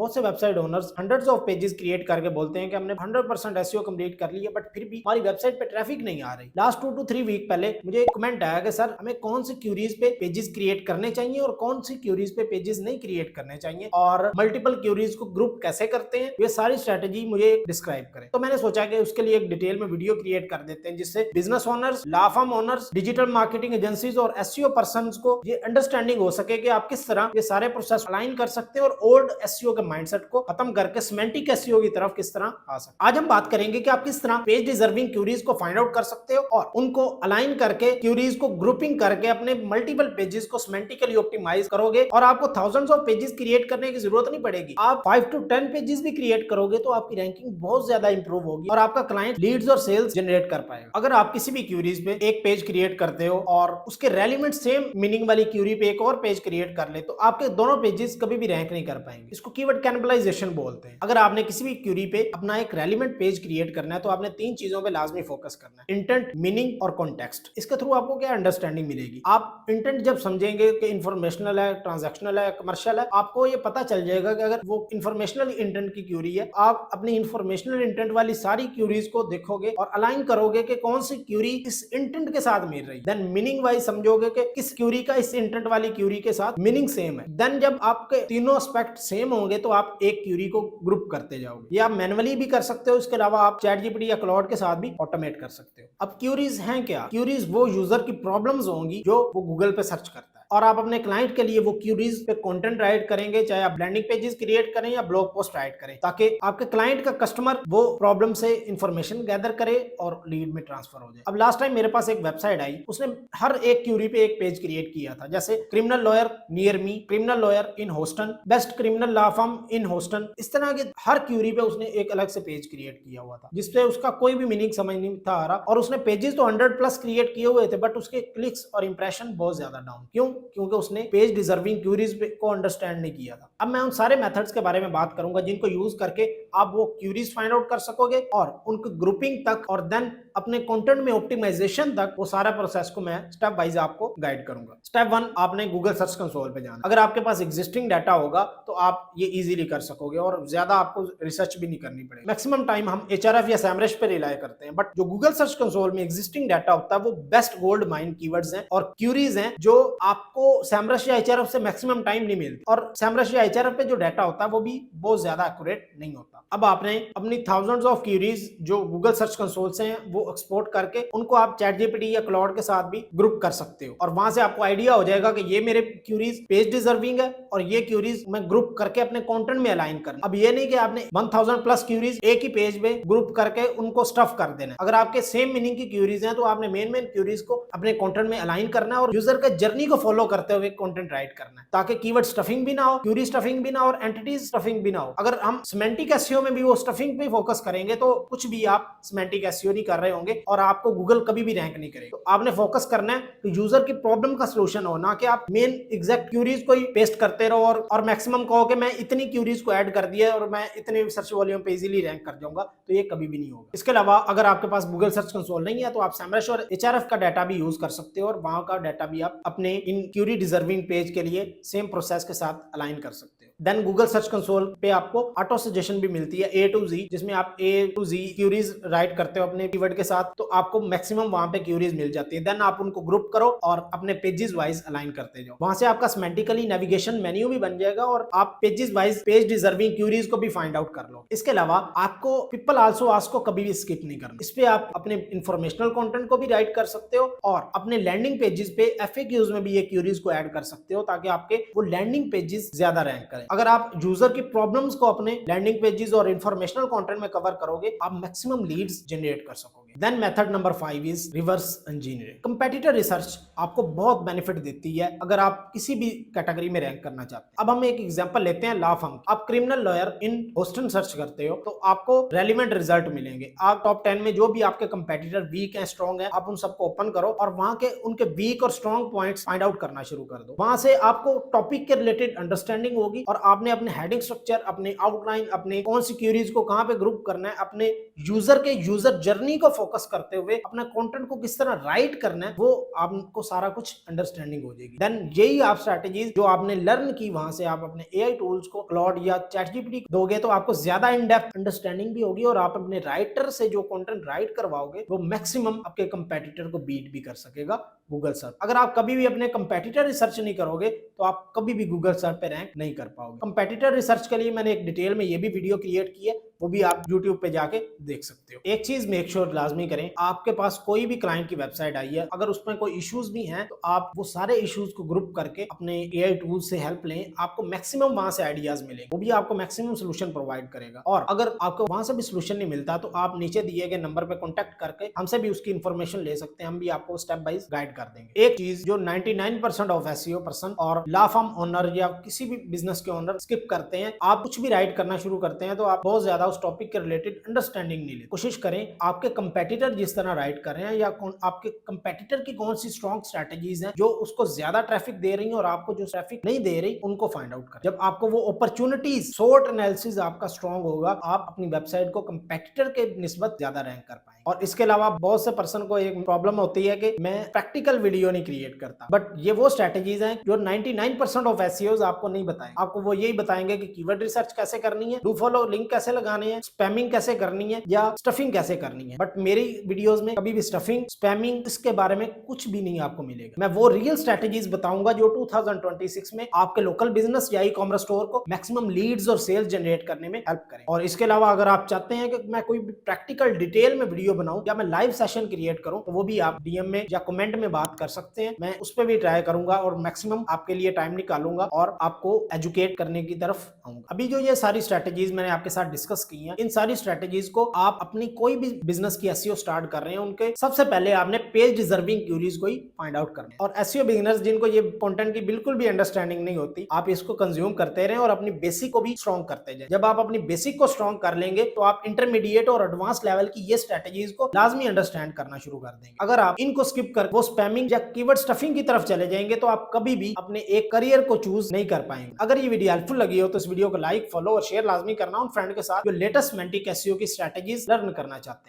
बहुत से website owners hundreds of pages create करके बोलते हैं कि हमने 100% एसईओ कंप्लीट कर लिया, बट फिर भी हमारी वेबसाइट पे ट्रैफिक नहीं आ रही। लास्ट 2 to 3 वीक पहले मुझे एक कमेंट आया कि सर हमें कौन सी क्यूरीज पे पेजेस क्रिएट करने चाहिए और कौन सी क्यूरीज पे पेजेस नहीं क्रिएट करने चाहिए, और मल्टीपल क्यूरीज को ग्रुप कैसे करते हैं, ये सारी स्ट्रेटेजी मुझे डिस्क्राइब करें। तो मैंने सोचा कि उसके लिए एक डिटेल में वीडियो क्रिएट कर देते हैं, जिससे business owners, law firm owners, digital marketing agencies और एसईओ पर्संस को ये अंडरस्टैंडिंग हो सके कि आप किस तरह ये सारे प्रोसेस अलाइन कर सकते हैं और ओल्ड एसईओ के माइंडसेट को खत्म करके सिमेंटिक एसईओ की तरफ किस तरह आ सकते। आज हम बात करेंगे कि आप किस तरह पेज डिजर्विंग क्यूरीज को फाइंड आउट कर सकते हो और उनको अलाइन करके क्यूरीज को ग्रुपिंग करके अपने मल्टीपल पेजेस को सिमेंटिकली ऑप्टिमाइज करोगे, और आपको थाउजेंड्स ऑफ पेजेस क्रिएट करने की जरूरत नहीं पड़ेगी। आप 5 to 10 पेजेस भी क्रिएट करोगे तो आपकी रैंकिंग बहुत ज्यादा इंप्रूव होगी और आपका क्लाइंट लीड्स और सेल्स जनरेट कर पाएगा। अगर आप किसी भी क्यूरीज पे एक पेज क्रिएट करते हो और उसके रेलिवेंट सेम मीनिंग वाली क्यूरी पे एक और पेज क्रिएट कर ले, तो आपके दोनों पेजेस कभी भी रैंक नहीं कर पाएंगे। इसको कीवर्ड कैनिबलाइजेशन बोलते हैं। अगर आपने किसी भी क्यूरी पे अपना एक रेलिवेंट पेज क्रिएट करना है तो आपने 3 चीजों पे लाजमी फोकस करना है: इंटेंट, मीनिंग और कॉन्टेक्स्ट। इसके थ्रू आपको क्या अंडरस्टैंडिंग मिलेगी? आप इंटेंट जब समझेंगे कि इंफॉर्मेशनल है, ट्रांजैक्शनल है, कमर्शियल है, आपको ये पता चल जाएगा कि अगर वो इंफॉर्मेशनल इंटेंट की क्यूरी है, आप अपनी इंफॉर्मेशनल इंटेंट वाली सारी क्यूरीज को देखोगे और अलाइन करोगे कि कौन सी क्यूरी इस इंटेंट के साथ मिल रही। देन मीनिंग वाइज समझोगे कि किस क्यूरी का इस इंटेंट वाली क्यूरी के साथ मीनिंग सेम है। देन जब आपके तीनों एस्पेक्ट सेम होंगे तो आप एक क्यूरी को ग्रुप करते जाओगे। ये आप मैनुअली भी कर सकते हो, इसके अलावा आप चैट जीपीटी या क्लाउड के साथ भी ऑटोमेट कर सकते हो। अब क्यूरीज हैं क्या? क्यूरीज वो यूजर की प्रॉब्लम्स होंगी जो वो गूगल पे सर्च करता है, और आप अपने क्लाइंट के लिए वो क्यूरीज पे कंटेंट राइट करेंगे, चाहे आप लैंडिंग पेजेस क्रिएट करें या ब्लॉग पोस्ट राइट करें, ताकि आपके क्लाइंट का कस्टमर वो प्रॉब्लम से इंफॉर्मेशन गैदर करे और लीड में ट्रांसफर हो जाए। अब लास्ट टाइम मेरे पास एक वेबसाइट आई, उसने हर एक क्यूरी पे एक पेज क्रिएट किया था, जैसे criminal lawyer near me, criminal lawyer in Houston, best criminal law firm in Houston. इस तरह के हर क्यूरी पे उसने एक अलग से पेज क्रिएट किया हुआ था, जिसपे उसका कोई भी मीनिंग समझ नहीं था आ रहा, और उसने पेजेस तो 100+ क्रिएट किए हुए थे, बट उसके क्लिक्स और इंप्रेशन बहुत ज्यादा डाउन। क्यों? क्योंकि उसने पेज डिजर्विंग क्यूरीज को अंडरस्टैंड नहीं किया था। अब मैं उन सारे मेथड्स के बारे में बात करूंगा जिनको यूज करके आप वो क्यूरीज फाइंड आउट कर सकोगे और उनको ग्रुपिंग तक और देन अपने कंटेंट में ऑप्टिमाइजेशन तक, वो सारा प्रोसेस को मैं स्टेप वाइज आपको गाइड करूंगा। स्टेप 1, आपने गूगल सर्च कंसोल पे जाना। अगर आपके पास एग्जिस्टिंग डाटा होगा तो आप ये इजीली कर सकोगे और ज्यादा आपको रिसर्च भी नहीं करनी पड़ेगी। मैक्सिमम टाइम हम एचआरएफ या सैमरश पे रिलाय करते हैं, बट जो गूगल सर्च कंसोल में एग्जिस्टिंग डाटा होता है वो बेस्ट गोल्ड माइन कीवर्ड्स हैं और क्यूरीज हैं जो आपको सैमरश या एचआरएफ से मैक्सिमम टाइम नहीं मिलती, और सैमरश या एचआरएफ पे जो डाटा होता है वो भी बहुत ज्यादा एक्यूरेट नहीं होता। अब आपने अपनी थाउजेंड्स ऑफ क्यूरीज जो गूगल सर्च कंसोल से हैं वो एक्सपोर्ट करके उनको आप चैट जीपीटी या क्लाउड के साथ भी ग्रुप कर सकते हो, और वहां से आपको आइडिया हो जाएगा कि ये मेरे क्यूरीज पेज डिजर्विंग है और ये क्यूरीज मैं ग्रुप करके अपने कंटेंट में अलाइन करना। अब ये नहीं कि आपने 1000+ क्यूरीज एक ही पेज में ग्रुप करके उनको स्टफ कर देना। अगर आपके सेम मीनिंग की क्यूरीज हैं तो आपने मेन क्यूरीज को अपने कंटेंट में अलाइन करना है और यूजर के जर्नी को फॉलो करते हुए कंटेंट राइट करना है, ताकि कीवर्ड स्टफिंग भी ना हो, क्यूरी स्टफिंग भी ना हो और एंटिटी स्टफिंग भी ना हो। अगर हम सिमेंटिक एसईओ में भी वो स्टफिंग पे फोकस करेंगे तो कुछ भी आप सिमेंटिक एसईओ नहीं कर रहे होंगे और आपको गूगल कभी भी रैंक नहीं करेगा। तो आपने फोकस करना है कि यूजर की प्रॉब्लम का सलूशन हो, ना कि आप मेन एग्जैक्ट क्यूरीज को ही पेस्ट करते रहो और मैक्सिमम कहो कि मैं इतनी क्यूरीज को ऐड कर दिया और मैं इतने सर्च वॉल्यूम पे इजीली रैंक कर जाऊंगा, तो ये कभी भी नहीं होगा। इसके अलावा अगर आपके पास गूगल सर्च कंसोल नहीं है तो आप सैमरश और एचआरएफ का डाटा भी यूज कर सकते हो और वहां का डाटा भी आप अपने इन क्यूरी डिजर्विंग पेज के लिए सेम प्रोसेस के साथ अलाइन कर सकते हो। देन गूगल सर्च कंसोल पे आपको ऑटो सजेशन भी मिलती है A to Z, जिसमें आप A to Z queries write करते हो अपने कीवर्ड के साथ, तो आपको मैक्सिमम वहां पे क्यूरीज मिल जाती है। देन आप उनको ग्रुप करो और अपने पेजेस वाइज अलाइन करते जाओ। वहां से आपका सिमेंटिकली नेविगेशन मेन्यू भी बन जाएगा और आप pages wise page deserving queries को भी फाइंड आउट कर लो। इसके अलावा आपको पीपल आल्सो आस्क को कभी भी स्किप नहीं करना। इस पे आप अपने इंफॉर्मेशनल कंटेंट को भी राइट कर सकते हो और अपने लैंडिंग पेजेस पे FAQs में भी ये क्यूरीज को ऐड कर सकते हो, ताकि आपके वो लैंडिंग पेजेस ज्यादा रैंक करें। अगर आप यूजर की प्रॉब्लम्स को अपने लैंडिंग पेजेस और इंफॉर्मेशनल कंटेंट में कवर करोगे, आप मैक्सिमम लीड्स जनरेट कर सकोगे। Then method number 5 is reverse engineering. Competitor research आपको बहुत बेनिफिट देती है अगर आप किसी भी कैटेगरी में रैंक करना चाहते हैं। अब हम एक एग्जांपल लेते हैं लॉ फर्म। आप क्रिमिनल लॉयर इन होस्टन सर्च करते हो तो आपको रेलिवेंट रिजल्ट मिलेंगे। आप टॉप 10 में जो भी आपके कंपेटिटर वीक है, स्ट्रॉन्ग है, आप उन सबको ओपन करो और वहां के उनके वीक और स्ट्रॉन्ग पॉइंट्स फाइंड आउट करना शुरू कर दो। वहां से आपको टॉपिक के रिलेटेड अंडरस्टैंडिंग होगी और आपने अपने हेडिंग स्ट्रक्चर, अपने आउटलाइन, अपने कौन सी क्यूरीज को कहां पे ग्रुप करना है, अपने यूजर के यूजर जर्नी को फोकस करते हुए अपना कंटेंट को किस तरह राइट करना है, वो आपको सारा कुछ अंडरस्टैंडिंग हो जाएगी। देन यही आप स्ट्रैटेजीज जो आपने लर्न की वहां से आप अपने एआई टूल्स को क्लॉड या चैटजीपीटी दोगे तो आपको ज्यादा इन डेप्थ अंडरस्टैंडिंग भी होगी और आप अपने राइटर से जो कंटेंट राइट करवाओगे वो मैक्सिमम आपके कंपेटिटर को बीट भी कर सकेगा गूगल सर्च। अगर आप कभी भी अपने कंपेटिटर रिसर्च नहीं करोगे तो आप कभी भी गूगल सर्च पे रैंक नहीं कर पाओगे। कंपेटिटर रिसर्च के लिए मैंने एक डिटेल में ये भी वीडियो क्रिएट की है, वो भी आप YouTube पे जाके देख सकते हो। एक चीज मेक श्योर लाजमी करें, आपके पास कोई भी क्लाइंट की वेबसाइट आई है, अगर उसमें कोई इश्यूज भी हैं तो आप वो सारे इश्यूज को ग्रुप करके अपने एआई टूल से हेल्प लें, आपको मैक्सिमम वहां से आइडियाज मिलेंगे, वो भी आपको मैक्सिमम सोल्यूशन प्रोवाइड करेगा। और अगर आपको वहां से भी सोल्यूशन नहीं मिलता तो आप नीचे दिए गए नंबर पे कॉन्टेक्ट करके हमसे भी उसकी इंफॉर्मेशन ले सकते हैं, हम भी आपको स्टेप बाइज गाइड कर देंगे। एक चीज जो 99% ऑफ एसईओ पर्सन और लॉ फर्म ओनर या किसी भी बिजनेस के ओनर स्किप करते हैं, आप कुछ भी राइट करना शुरू करते हैं तो आप बहुत ज्यादा उस टॉपिक के रिलेटेड अंडरस्टैंडिंग नहीं लेते। कोशिश करें आपके कंपेटिटर जिस तरह राइट कर रहे हैं या आपके कंपेटिटर की कौन सी स्ट्रॉन्ग स्ट्रैटेजीज हैं जो उसको ज्यादा ट्रैफिक दे रही हैं और आपको जो ट्रैफिक नहीं दे रही उनको फाइंड आउट करें। जब आपको वो अपॉर्चुनिटीज सोर्ट एनालिसिस आपका स्ट्रॉन्ग होगा, आप अपनी वेबसाइट को कंपेटिटर के निस्बत ज्यादा रैंक कर पाएंगे। और इसके अलावा बहुत से पर्सन को एक प्रॉब्लम होती है कि मैं प्रैक्टिकल वीडियो नहीं क्रिएट करता, बट ये वो स्ट्रैटेजीज हैं जो 99% ऑफ एसईओज आपको नहीं बताएंगे। आपको वो यही बताएंगे कि कीवर्ड रिसर्च कैसे करनी है, डू फॉलो लिंक कैसे लगाने हैं, स्पैमिंग कैसे करनी है या स्टफिंग कैसे करनी है। बट मेरी वीडियोस में कभी भी स्टफिंग, स्पैमिंग इसके बारे में कुछ भी नहीं आपको मिलेगा। मैं वो रियल स्ट्रैटेजीज बताऊंगा जो 2026 में आपके लोकल बिजनेस या ई कॉमर्स स्टोर को मैक्सिमम लीड्स और सेल्स जनरेट करने में हेल्प करें। और इसके अलावा अगर आप चाहते हैं कि मैं कोई प्रैक्टिकल डिटेल में वीडियो बनाऊं या मैं लाइव सेशन क्रिएट करूं तो वो भी आप डीएम में या कमेंट में बात कर सकते हैं, मैं उस पर भी ट्राई करूंगा और मैक्सिमम आपके लिए टाइम निकालूंगा और आपको एजुकेट करने की तरफ आऊंगा। अभी जो ये सारी स्ट्रैटेजीज मैंने आपके साथ डिस्कस की हैं, इन सारी स्ट्रैटेजीज को आप अपनी कोई भी बिजनेस की एसईओ स्टार्ट कर रहे हैं उनके सबसे पहले आपने पेज डिजर्विंग क्यूरीज को ही फाइंड आउट करना है। और एसईओ बिगिनर्स जिनको ये कंटेंट की बिल्कुल भी अंडरस्टैंडिंग नहीं होती, आप इसको कंज्यूम करते रहें और अपनी बेसिक को भी स्ट्रॉन्ग करते जाए। जब आप अपनी बेसिक को स्ट्रॉन्ग कर लेंगे तो आप इंटरमीडिएट और एडवांस लेवल की ये स्ट्रैटेजीज को लाजमी अंडरस्टैंड करना शुरू कर देंगे। अगर आप इनको स्किप कर वो स्पैमिंग या कीवर्ड स्टफिंग की तरफ चले जाएंगे तो आप कभी भी अपने एक करियर को चूज नहीं कर पाएंगे। अगर ये वीडियो हेल्पफुल लगी हो तो इस वीडियो को लाइक, फॉलो और शेयर लाजमी करना उन फ्रेंड के साथ जो लेटेस्ट मेंटिक एसईओ की स्ट्रैटेजीज लर्न करना चाहते हैं।